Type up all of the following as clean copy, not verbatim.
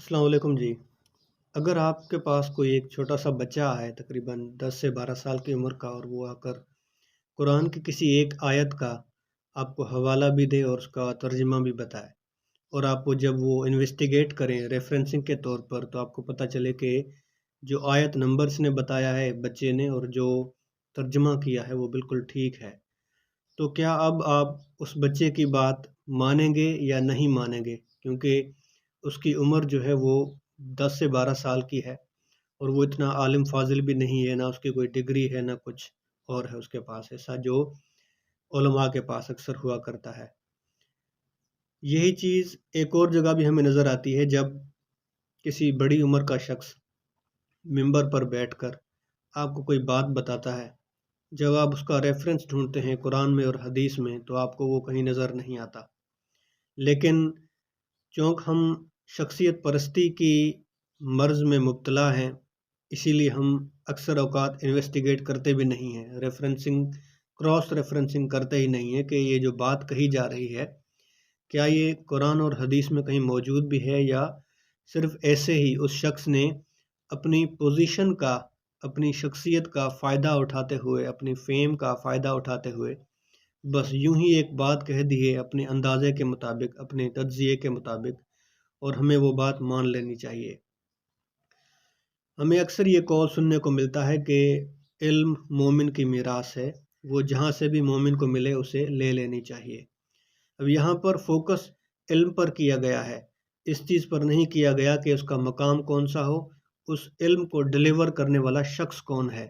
السلام علیکم جی۔ اگر آپ کے پاس کوئی ایک چھوٹا سا بچہ ہے تقریباً 10 سے 12 سال کی عمر کا، اور وہ آ کر قرآن کی کسی ایک آیت کا آپ کو حوالہ بھی دے اور اس کا ترجمہ بھی بتائے، اور آپ کو جب وہ انویسٹیگیٹ کریں ریفرنسنگ کے طور پر، تو آپ کو پتہ چلے کہ جو آیت نمبرز نے بتایا ہے بچے نے اور جو ترجمہ کیا ہے وہ بالکل ٹھیک ہے، تو کیا اب آپ اس بچے کی بات مانیں گے یا نہیں مانیں گے؟ کیونکہ اس کی عمر جو ہے وہ 10 سے 12 سال کی ہے، اور وہ اتنا عالم فاضل بھی نہیں ہے، نہ اس کی کوئی ڈگری ہے نہ کچھ اور ہے اس کے پاس ایسا جو علماء کے پاس اکثر ہوا کرتا ہے۔ یہی چیز ایک اور جگہ بھی ہمیں نظر آتی ہے، جب کسی بڑی عمر کا شخص ممبر پر بیٹھ کر آپ کو کوئی بات بتاتا ہے، جب آپ اس کا ریفرنس ڈھونڈتے ہیں قرآن میں اور حدیث میں تو آپ کو وہ کہیں نظر نہیں آتا، لیکن چونکہ ہم شخصیت پرستی کی مرض میں مبتلا ہیں، اسی لیے ہم اکثر اوقات انویسٹیگیٹ کرتے بھی نہیں ہیں، کراس ریفرنسنگ کرتے ہی نہیں ہیں کہ یہ جو بات کہی جا رہی ہے کیا یہ قرآن اور حدیث میں کہیں موجود بھی ہے، یا صرف ایسے ہی اس شخص نے اپنی پوزیشن کا، اپنی شخصیت کا فائدہ اٹھاتے ہوئے، اپنی فیم کا فائدہ اٹھاتے ہوئے بس یوں ہی ایک بات کہہ دی ہے اپنے اندازے کے مطابق، اپنے تجزیے کے مطابق، اور ہمیں وہ بات مان لینی چاہیے۔ ہمیں اکثر یہ قول سننے کو ملتا ہے کہ علم مومن کی میراث ہے، وہ جہاں سے بھی مومن کو ملے اسے لے لینی چاہیے۔ اب یہاں پر فوکس علم پر کیا گیا ہے، اس چیز پر نہیں کیا گیا کہ اس کا مقام کون سا ہو، اس علم کو ڈیلیور کرنے والا شخص کون ہے۔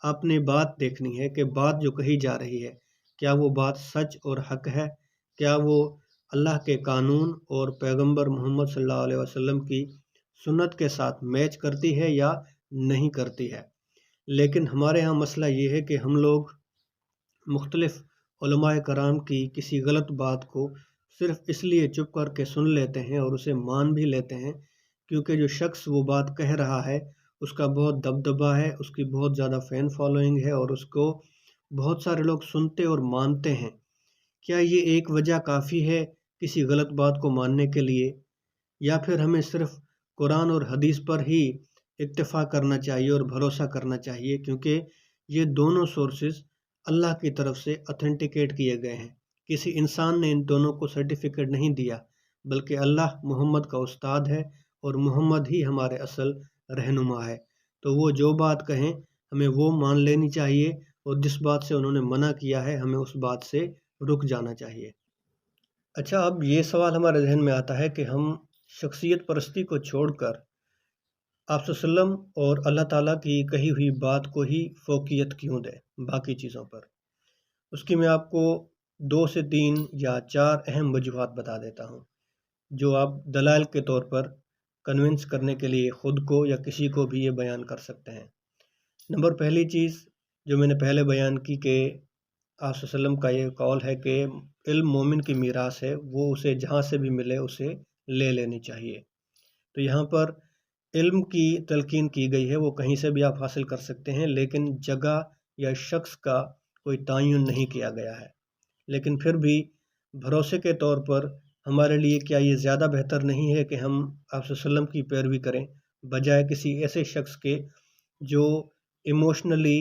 آپ نے بات دیکھنی ہے کہ بات جو کہی جا رہی ہے کیا وہ بات سچ اور حق ہے، کیا وہ اللہ کے قانون اور پیغمبر محمد صلی اللہ علیہ وسلم کی سنت کے ساتھ میچ کرتی ہے یا نہیں کرتی ہے۔ لیکن ہمارے ہاں مسئلہ یہ ہے کہ ہم لوگ مختلف علماء کرام کی کسی غلط بات کو صرف اس لیے چپ کر کے سن لیتے ہیں اور اسے مان بھی لیتے ہیں، کیونکہ جو شخص وہ بات کہہ رہا ہے اس کا بہت دبدبہ ہے، اس کی بہت زیادہ فین فالوئنگ ہے، اور اس کو بہت سارے لوگ سنتے اور مانتے ہیں۔ کیا یہ ایک وجہ کافی ہے کسی غلط بات کو ماننے کے لیے، یا پھر ہمیں صرف قرآن اور حدیث پر ہی اکتفا کرنا چاہیے اور بھروسہ کرنا چاہیے، کیونکہ یہ دونوں سورسز اللہ کی طرف سے اتھینٹیکیٹ کیے گئے ہیں، کسی انسان نے ان دونوں کو سرٹیفکیٹ نہیں دیا، بلکہ اللہ محمد کا استاد ہے اور محمد ہی ہمارے اصل رہنما ہے، تو وہ جو بات کہیں ہمیں وہ مان لینی چاہیے، اور جس بات سے انہوں نے منع کیا ہے ہمیں اس بات سے رک جانا چاہیے۔ اچھا، اب یہ سوال ہمارے ذہن میں آتا ہے کہ ہم شخصیت پرستی کو چھوڑ کر آپ صلی اللہ علیہ وسلم اور اللہ تعالیٰ کی کہی ہوئی بات کو ہی فوقیت کیوں دیں باقی چیزوں پر؟ اس کی میں آپ کو 2 سے 3 یا 4 اہم وجوہات بتا دیتا ہوں، جو آپ دلائل کے طور پر کنونس کرنے کے لیے خود کو یا کسی کو بھی یہ بیان کر سکتے ہیں۔ نمبر پہلی چیز جو میں نے پہلے بیان کی کہ آپ صلی اللہ علیہ وسلم کا یہ قول ہے کہ علم مومن کی میراث ہے، وہ اسے جہاں سے بھی ملے اسے لے لینی چاہیے۔ تو یہاں پر علم کی تلقین کی گئی ہے، وہ کہیں سے بھی آپ حاصل کر سکتے ہیں، لیکن جگہ یا شخص کا کوئی تعین نہیں کیا گیا ہے۔ لیکن پھر بھی بھروسے کے طور پر ہمارے لیے کیا یہ زیادہ بہتر نہیں ہے کہ ہم آپ صلی اللہ علیہ وسلم کی پیروی کریں بجائے کسی ایسے شخص کے جو ایموشنلی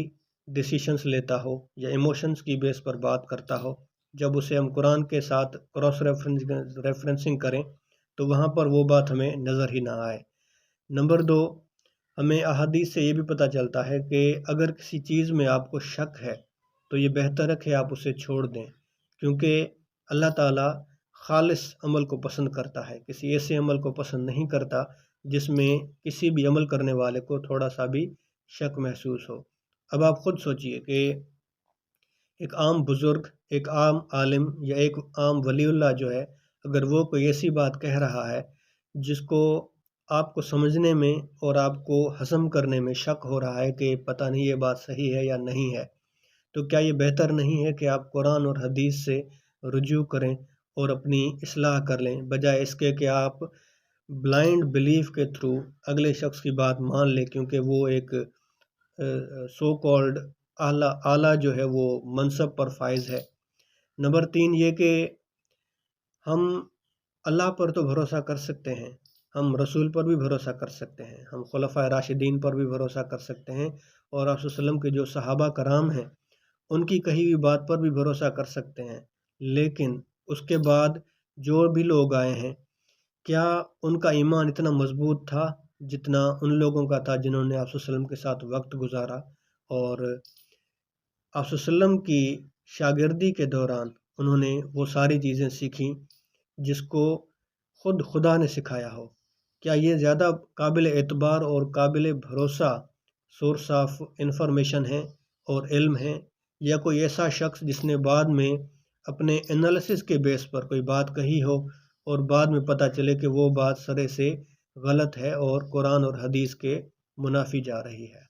ڈیسیشنز لیتا ہو یا ایموشنز کی بیس پر بات کرتا ہو؟ جب اسے ہم قرآن کے ساتھ کراس ریفرنسنگ کریں تو وہاں پر وہ بات ہمیں نظر ہی نہ آئے۔ نمبر 2، ہمیں احادیث سے یہ بھی پتہ چلتا ہے کہ اگر کسی چیز میں آپ کو شک ہے تو یہ بہتر ہے کہ آپ اسے چھوڑ دیں، کیونکہ اللہ تعالیٰ خالص عمل کو پسند کرتا ہے، کسی ایسے عمل کو پسند نہیں کرتا جس میں کسی بھی عمل کرنے والے کو تھوڑا سا بھی شک محسوس ہو۔ اب آپ خود سوچئے کہ ایک عام بزرگ، ایک عام عالم یا ایک عام ولی اللہ جو ہے، اگر وہ کوئی ایسی بات کہہ رہا ہے جس کو آپ کو سمجھنے میں اور آپ کو ہضم کرنے میں شک ہو رہا ہے کہ پتہ نہیں یہ بات صحیح ہے یا نہیں ہے، تو کیا یہ بہتر نہیں ہے کہ آپ قرآن اور حدیث سے رجوع کریں اور اپنی اصلاح کر لیں، بجائے اس کے کہ آپ بلائنڈ بلیف کے تھرو اگلے شخص کی بات مان لیں کیونکہ وہ ایک سو کالڈ اعلیٰ جو ہے وہ منصب پر فائز ہے۔ نمبر 3 یہ کہ ہم اللہ پر تو بھروسہ کر سکتے ہیں، ہم رسول پر بھی بھروسہ کر سکتے ہیں، ہم خلفائے راشدین پر بھی بھروسہ کر سکتے ہیں، اور آپ صلی اللہ علیہ وسلم کے جو صحابہ کرام ہیں ان کی کہی ہوئی بات پر بھی بھروسہ کر سکتے ہیں۔ لیکن اس کے بعد جو بھی لوگ آئے ہیں، کیا ان کا ایمان اتنا مضبوط تھا جتنا ان لوگوں کا تھا جنہوں نے آپ صلی اللہ علیہ وسلم کے ساتھ وقت گزارا اور آپ صلی اللہ علیہ وسلم کی شاگردی کے دوران انہوں نے وہ ساری چیزیں سیکھیں جس کو خود خدا نے سکھایا ہو؟ کیا یہ زیادہ قابل اعتبار اور قابل بھروسہ سورس آف انفارمیشن ہے اور علم ہے، یا کوئی ایسا شخص جس نے بعد میں اپنے انالیسس کے بیس پر کوئی بات کہی ہو اور بعد میں پتہ چلے کہ وہ بات سرے سے غلط ہے اور قرآن اور حدیث کے منافی جا رہی ہے؟